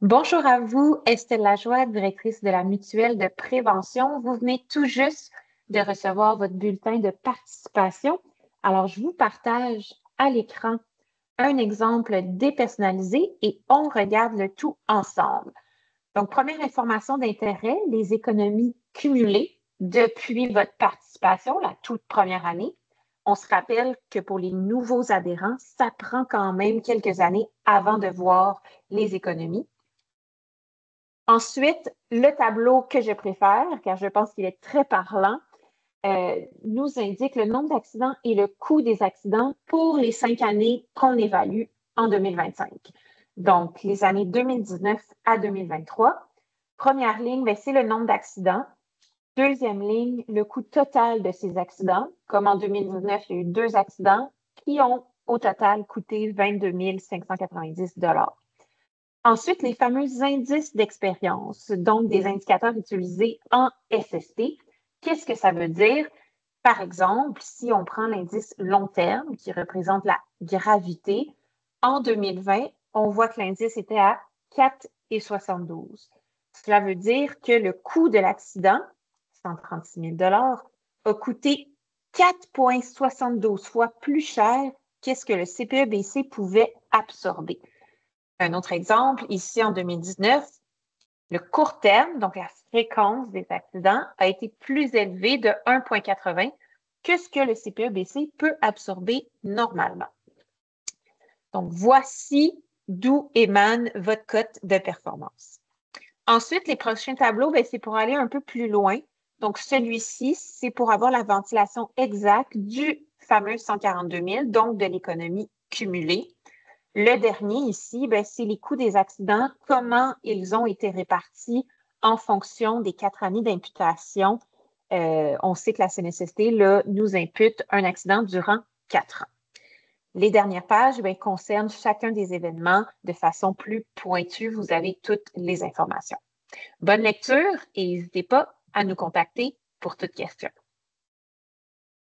Bonjour à vous, Estelle Lajoie, directrice de la mutuelle de prévention. Vous venez tout juste de recevoir votre bulletin de participation. Alors, je vous partage à l'écran un exemple dépersonnalisé et on regarde le tout ensemble. Donc, première information d'intérêt, les économies cumulées depuis votre participation, la toute première année. On se rappelle que pour les nouveaux adhérents, ça prend quand même quelques années avant de voir les économies. Ensuite, le tableau que je préfère, car je pense qu'il est très parlant, nous indique le nombre d'accidents et le coût des accidents pour les 5 années qu'on évalue en 2025. Donc, les années 2019 à 2023. Première ligne, c'est le nombre d'accidents. Deuxième ligne, le coût total de ces accidents. Comme en 2019, il y a eu 2 accidents qui ont au total coûté 22 590 $. Ensuite, les fameux indices d'expérience, donc des indicateurs utilisés en SST. Qu'est-ce que ça veut dire? Par exemple, si on prend l'indice long terme qui représente la gravité, en 2020, on voit que l'indice était à 4,72. Cela veut dire que le coût de l'accident, 136 000 $, a coûté 4,72 fois plus cher qu'est-ce que le CPE-BC pouvait absorber. Un autre exemple, ici en 2019, le court terme, donc la fréquence des accidents, a été plus élevé de 1,80 que ce que le CPE-BC peut absorber normalement. Donc, voici d'où émane votre cote de performance. Ensuite, les prochains tableaux, c'est pour aller un peu plus loin. Donc, celui-ci, c'est pour avoir la ventilation exacte du fameux 142 000, donc de l'économie cumulée. Le dernier ici, c'est les coûts des accidents, comment ils ont été répartis en fonction des 4 années d'imputation. On sait que la CNSST là, nous impute un accident durant 4 ans. Les dernières pages concernent chacun des événements de façon plus pointue. Vous avez toutes les informations. Bonne lecture et n'hésitez pas à nous contacter pour toute question.